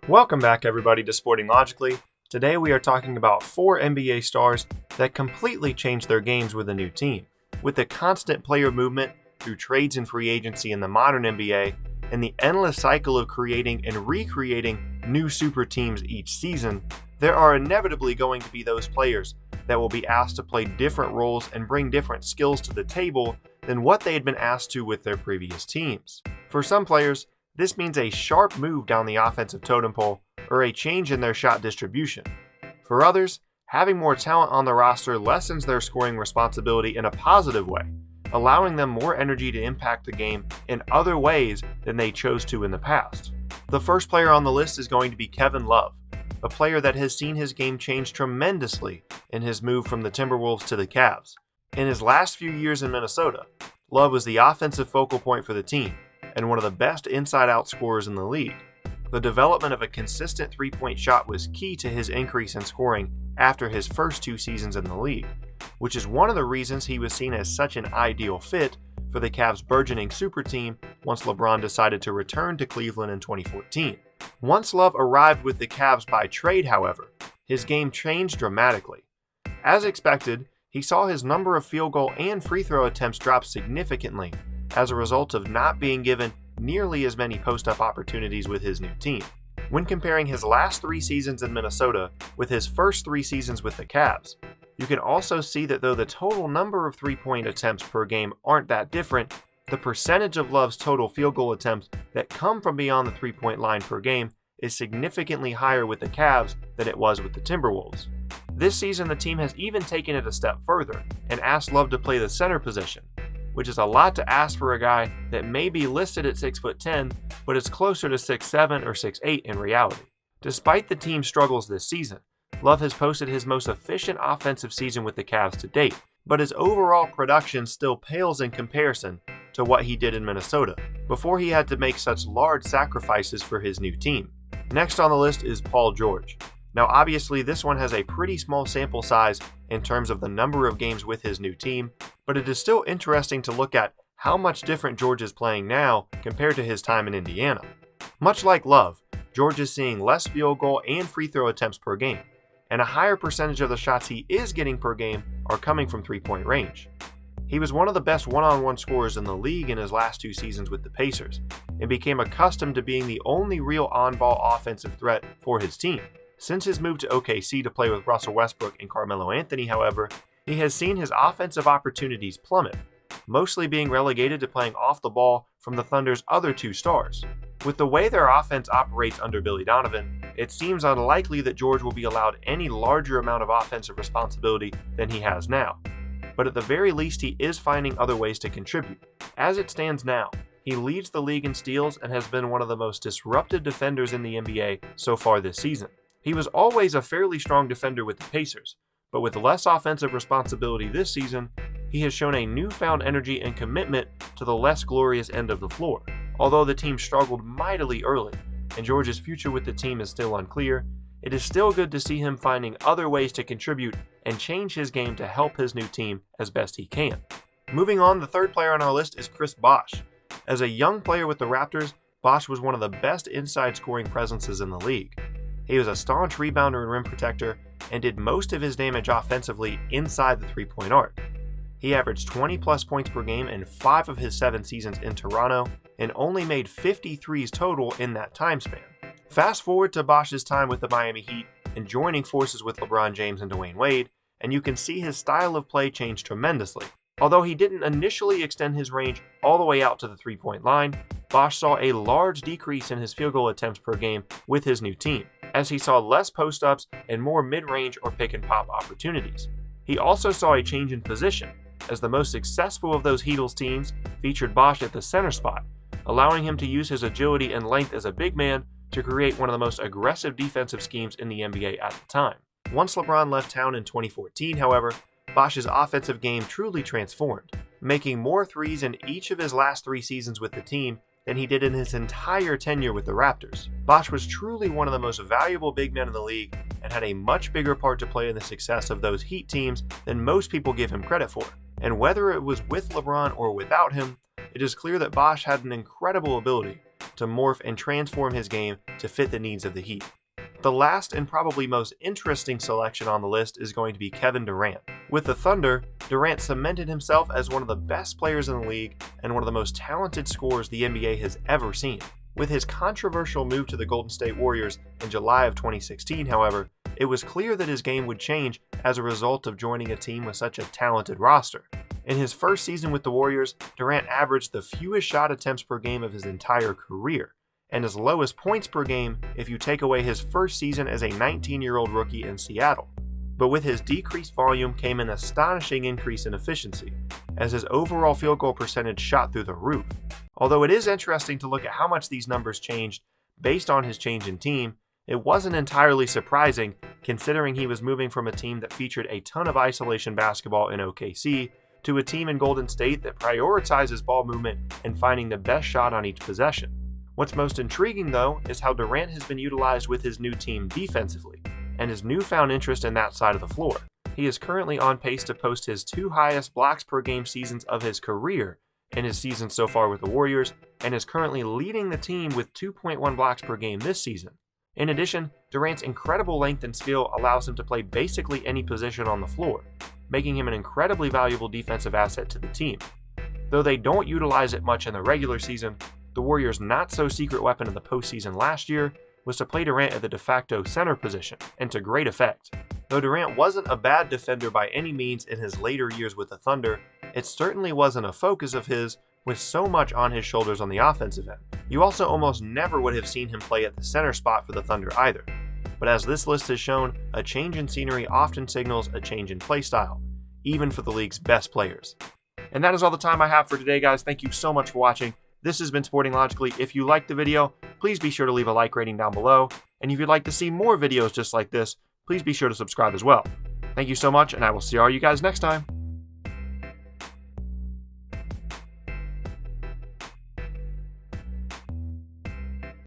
Welcome back everybody to Sporting Logically. Today we are talking about 4 NBA stars that completely changed their games with a new team. With the constant player movement through trades and free agency in the modern NBA, and the endless cycle of creating and recreating new super teams each season, there are inevitably going to be those players that will be asked to play different roles and bring different skills to the table than what they had been asked to with their previous teams. For some players, this means a sharp move down the offensive totem pole or a change in their shot distribution. For others, having more talent on the roster lessens their scoring responsibility in a positive way, allowing them more energy to impact the game in other ways than they chose to in the past. The first player on the list is going to be Kevin Love, a player that has seen his game change tremendously in his move from the Timberwolves to the Cavs. In his last few years in Minnesota, Love was the offensive focal point for the team and one of the best inside-out scorers in the league. The development of a consistent three-point shot was key to his increase in scoring after his first 2 seasons in the league, which is one of the reasons he was seen as such an ideal fit for the Cavs' burgeoning super team once LeBron decided to return to Cleveland in 2014. Once Love arrived with the Cavs by trade, however, his game changed dramatically. As expected, he saw his number of field goal and free throw attempts drop significantly as a result of not being given nearly as many post-up opportunities with his new team. When comparing his last 3 seasons in Minnesota with his first 3 seasons with the Cavs, you can also see that though the total number of three-point attempts per game aren't that different, the percentage of Love's total field goal attempts that come from beyond the three-point line per game is significantly higher with the Cavs than it was with the Timberwolves. This season, the team has even taken it a step further and asked Love to play the center position, which is a lot to ask for a guy that may be listed at 6'10", but is closer to 6'7" or 6'8" in reality. Despite the team's struggles this season, Love has posted his most efficient offensive season with the Cavs to date, but his overall production still pales in comparison to what he did in Minnesota, before he had to make such large sacrifices for his new team. Next on the list is Paul George. Now obviously this one has a pretty small sample size in terms of the number of games with his new team, but it is still interesting to look at how much different George is playing now compared to his time in Indiana. Much like Love, George is seeing less field goal and free throw attempts per game, and a higher percentage of the shots he is getting per game are coming from three-point range. He was one of the best one-on-one scorers in the league in his last 2 seasons with the Pacers, and became accustomed to being the only real on-ball offensive threat for his team. Since his move to OKC to play with Russell Westbrook and Carmelo Anthony, however, he has seen his offensive opportunities plummet, mostly being relegated to playing off the ball from the Thunder's other 2 stars. With the way their offense operates under Billy Donovan, it seems unlikely that George will be allowed any larger amount of offensive responsibility than he has now. But at the very least, he is finding other ways to contribute. As it stands now, he leads the league in steals and has been one of the most disruptive defenders in the NBA so far this season. He was always a fairly strong defender with the Pacers, but with less offensive responsibility this season, he has shown a newfound energy and commitment to the less glorious end of the floor. Although the team struggled mightily early, and George's future with the team is still unclear, it is still good to see him finding other ways to contribute and change his game to help his new team as best he can. Moving on, the third player on our list is Chris Bosh. As a young player with the Raptors, Bosh was one of the best inside scoring presences in the league. He was a staunch rebounder and rim protector, and did most of his damage offensively inside the three-point arc. He averaged 20-plus points per game in 5 of his 7 seasons in Toronto, and only made 53s total in that time span. Fast forward to Bosh's time with the Miami Heat and joining forces with LeBron James and Dwayne Wade, and you can see his style of play change tremendously. Although he didn't initially extend his range all the way out to the three-point line, Bosh saw a large decrease in his field goal attempts per game with his new team, as he saw less post-ups and more mid-range or pick-and-pop opportunities. He also saw a change in position, as the most successful of those Heatles teams featured Bosh at the center spot, allowing him to use his agility and length as a big man to create one of the most aggressive defensive schemes in the NBA at the time. Once LeBron left town in 2014, however, Bosh's offensive game truly transformed, making more threes in each of his last 3 seasons with the team than he did in his entire tenure with the Raptors. Bosh was truly one of the most valuable big men in the league and had a much bigger part to play in the success of those Heat teams than most people give him credit for. And whether it was with LeBron or without him, it is clear that Bosh had an incredible ability to morph and transform his game to fit the needs of the Heat. The last and probably most interesting selection on the list is going to be Kevin Durant. With the Thunder, Durant cemented himself as one of the best players in the league and one of the most talented scorers the NBA has ever seen. With his controversial move to the Golden State Warriors in July of 2016, however, it was clear that his game would change as a result of joining a team with such a talented roster. In his first season with the Warriors, Durant averaged the fewest shot attempts per game of his entire career, and as low as points per game if you take away his first season as a 19-year-old rookie in Seattle. But with his decreased volume came an astonishing increase in efficiency, as his overall field goal percentage shot through the roof. Although it is interesting to look at how much these numbers changed based on his change in team, it wasn't entirely surprising considering he was moving from a team that featured a ton of isolation basketball in OKC to a team in Golden State that prioritizes ball movement and finding the best shot on each possession. What's most intriguing, though, is how Durant has been utilized with his new team defensively, and his newfound interest in that side of the floor. He is currently on pace to post his 2 highest blocks per game seasons of his career in his season so far with the Warriors, and is currently leading the team with 2.1 blocks per game this season. In addition, Durant's incredible length and skill allows him to play basically any position on the floor, making him an incredibly valuable defensive asset to the team. Though they don't utilize it much in the regular season, the Warriors' not-so-secret weapon in the postseason last year was to play Durant at the de facto center position, and to great effect. Though Durant wasn't a bad defender by any means in his later years with the Thunder, it certainly wasn't a focus of his with so much on his shoulders on the offensive end. You also almost never would have seen him play at the center spot for the Thunder either. But as this list has shown, a change in scenery often signals a change in play style, even for the league's best players. And that is all the time I have for today, guys. Thank you so much for watching. This has been Sporting Logically. If you liked the video, please be sure to leave a like rating down below. And if you'd like to see more videos just like this, please be sure to subscribe as well. Thank you so much, and I will see all you guys next time.